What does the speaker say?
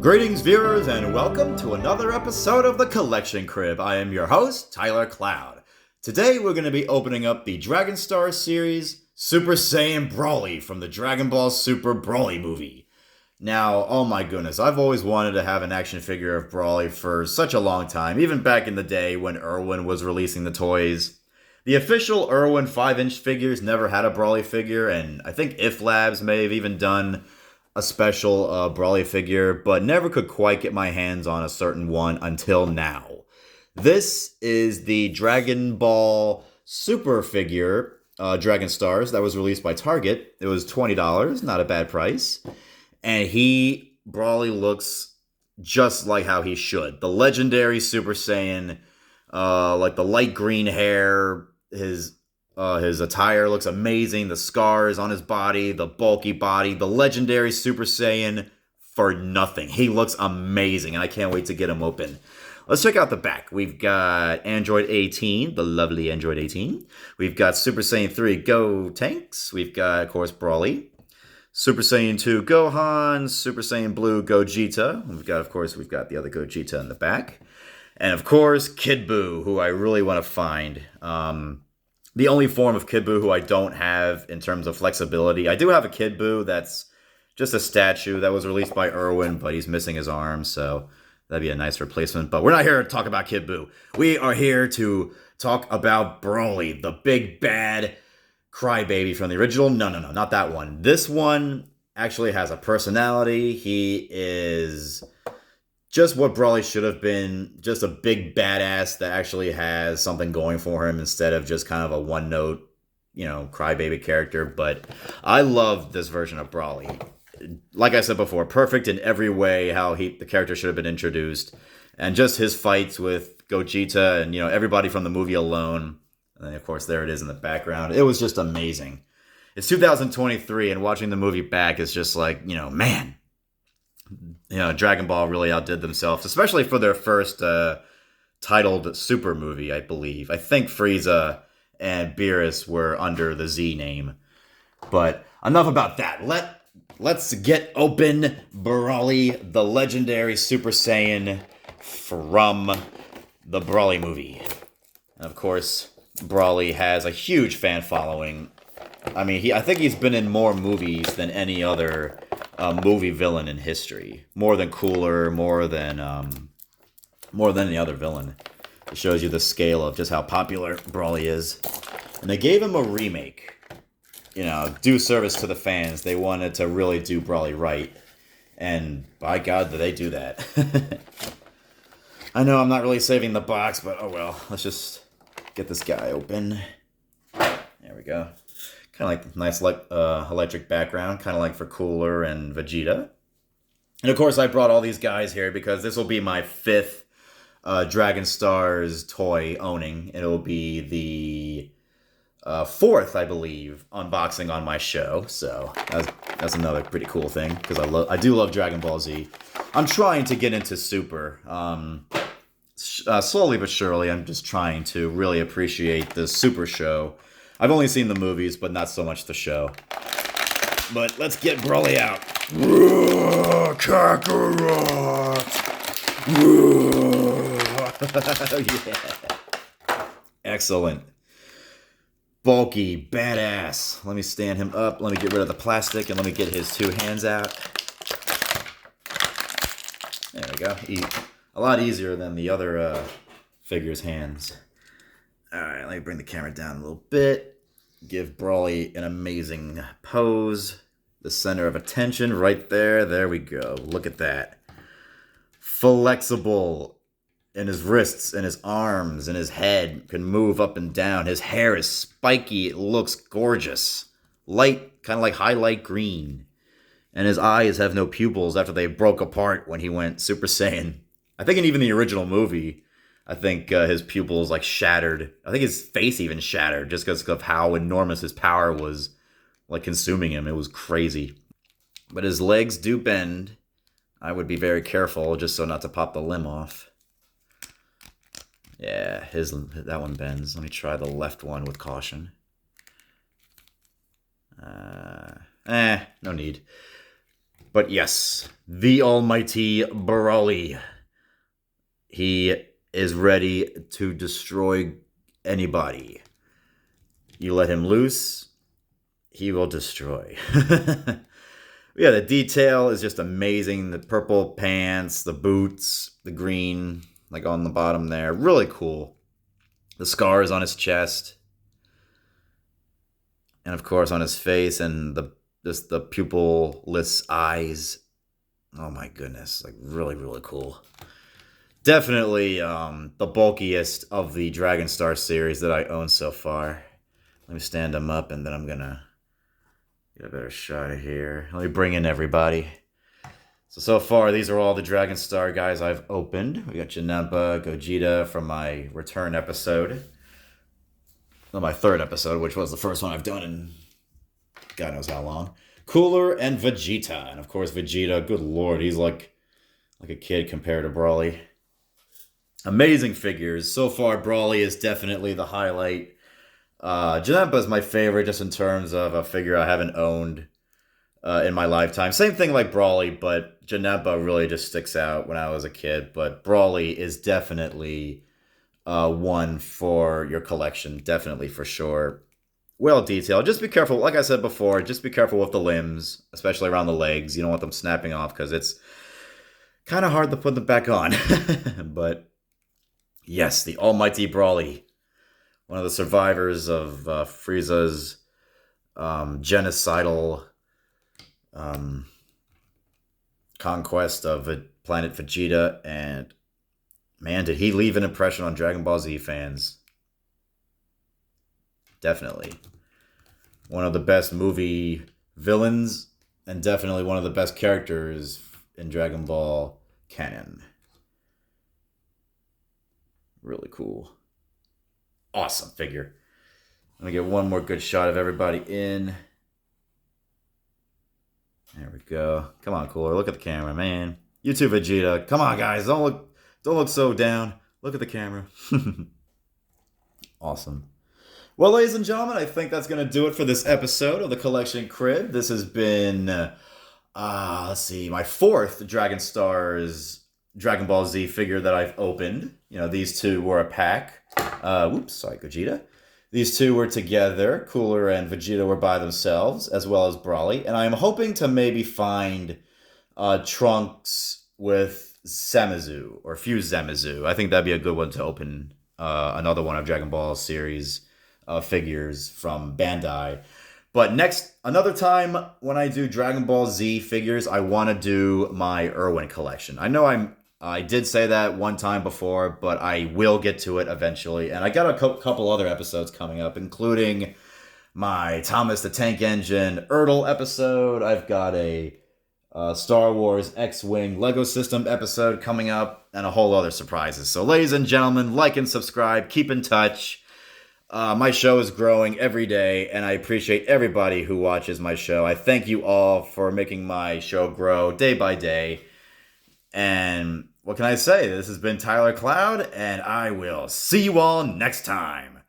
Greetings, viewers, and welcome to another episode of The Collection Crib. I am your host, Tyler Cloud. Today, we're going to be opening up the Dragon Star series Super Saiyan Broly from the Dragon Ball Super Broly movie. Now, oh my goodness, I've always wanted to have an action figure of Broly for such a long time, even back in the day when Irwin was releasing the toys. The official Irwin 5-inch figures never had a Broly figure, and I think If Labs may have even done a special Broly figure, but never could quite get my hands on a certain one until now. This is the Dragon Ball Super figure, Dragon Stars, that was released by Target. It was $20, not a bad price. And Broly looks just like how he should. The legendary Super Saiyan, like the light green hair, his attire looks amazing. The scars on his body, the bulky body, the legendary Super Saiyan for nothing. He looks amazing, and I can't wait to get him open. Let's check out the back. We've got Android 18, the lovely Android 18. We've got Super Saiyan 3 Gotenks. We've got, of course, Broly. Super Saiyan 2 Gohan. Super Saiyan Blue Gogeta. We've got the other Gogeta in the back. And, of course, Kid Buu, who I really want to find. The only form of Kid Buu who I don't have in terms of flexibility. I do have a Kid Buu that's just a statue that was released by Irwin, but he's missing his arm, so that'd be a nice replacement. But we're not here to talk about Kid Buu. We are here to talk about Broly, the big bad crybaby from the original. No, not that one. This one actually has a personality. He is just what Broly should have been, just a big badass that actually has something going for him instead of just kind of a one-note, crybaby character. But I love this version of Broly. Like I said before, perfect in every way how the character should have been introduced. And just his fights with Gogeta and, everybody from the movie alone. And then, of course, there it is in the background. It was just amazing. It's 2023, and watching the movie back is just like, man. Dragon Ball really outdid themselves, especially for their first titled Super movie, I believe. I think Frieza and Beerus were under the Z name. But enough about that. Let's get open Broly, the legendary Super Saiyan from the Broly movie. And of course, Broly has a huge fan following. I mean, I think he's been in more movies than any other movie villain in history. More than Cooler, more than any other villain. It shows you the scale of just how popular Broly is. And they gave him a remake. Do service to the fans. They wanted to really do Broly right. And by God, did they do that. I know I'm not really saving the box, but oh well. Let's just get this guy open. There we go. Kind of like nice electric background, kind of like for Cooler and Vegeta. And of course, I brought all these guys here because this will be my 5th Dragon Stars toy owning. It'll be the 4th, I believe, unboxing on my show. So that's another pretty cool thing because I do love Dragon Ball Z. I'm trying to get into Super. Slowly but surely, I'm just trying to really appreciate the Super show. I've only seen the movies, but not so much the show. But let's get Broly out. Kakarot! Yeah. Excellent. Bulky, badass. Let me stand him up. Let me get rid of the plastic, and let me get his 2 hands out. There we go. A lot easier than the other figure's hands. Alright, let me bring the camera down a little bit. Give Broly an amazing pose. The center of attention right there. There we go. Look at that. Flexible in his wrists, in his arms, in his head. Can move up and down. His hair is spiky. It looks gorgeous. Light, kind of like highlight green. And his eyes have no pupils after they broke apart when he went Super Saiyan. I think in even the original movie, I think his pupils shattered. I think his face even shattered just because of how enormous his power was consuming him. It was crazy. But his legs do bend. I would be very careful just so not to pop the limb off. Yeah, that one bends. Let me try the left one with caution. No need. But yes, the almighty Broly. He is ready to destroy anybody. You let him loose, he will destroy. Yeah, the detail is just amazing. The purple pants, the boots, the green, like on the bottom there. Really cool. The scars on his chest. And of course on his face and the pupil-less eyes. Oh my goodness. Like really, really cool. Definitely the bulkiest of the Dragon Star series that I own so far. Let me stand him up and then I'm gonna get a better shot of here. Let me bring in everybody. So far, these are all the Dragon Star guys I've opened. We got Janemba, Gogeta from my return episode. Well, my third episode, which was the first one I've done in God knows how long. Cooler and Vegeta. And of course, Vegeta, good lord, he's like a kid compared to Brawly. Amazing figures. So far, Brawly is definitely the highlight. Janemba is my favorite just in terms of a figure I haven't owned in my lifetime. Same thing like Brawly, but Janemba really just sticks out when I was a kid. But Brawly is definitely one for your collection. Definitely for sure. Well detailed. Just be careful. Like I said before, just be careful with the limbs, especially around the legs. You don't want them snapping off because it's kind of hard to put them back on. But yes, the almighty Brawly. One of the survivors of Frieza's genocidal conquest of planet Vegeta. And man, did he leave an impression on Dragon Ball Z fans. Definitely. One of the best movie villains and definitely one of the best characters in Dragon Ball canon. Really cool. Awesome figure. Let me get one more good shot of everybody in. There we go. Come on, Cooler. Look at the camera, man. You too, Vegeta. Come on, guys. Don't look so down. Look at the camera. Awesome. Well, ladies and gentlemen, I think that's going to do it for this episode of the Collection Crib. This has been, let's see, my fourth Dragon Stars Dragon Ball Z figure that I've opened. You know, these two were a pack. Whoops, sorry, Gogeta. These two were together. Cooler and Vegeta were by themselves, as well as Brawly. And I am hoping to maybe find Trunks with Zamasu, or Fuse Zamasu. I think that'd be a good one to open another one of Dragon Ball series figures from Bandai. But another time when I do Dragon Ball Z figures, I want to do my Irwin collection. I know I did say that one time before, but I will get to it eventually. And I got a couple other episodes coming up, including my Thomas the Tank Engine Erdl episode. I've got a Star Wars X-Wing Lego System episode coming up, and a whole other surprises. So ladies and gentlemen, like and subscribe, keep in touch. My show is growing every day, and I appreciate everybody who watches my show. I thank you all for making my show grow day by day. And what can I say? This has been Tyler Cloud, and I will see you all next time.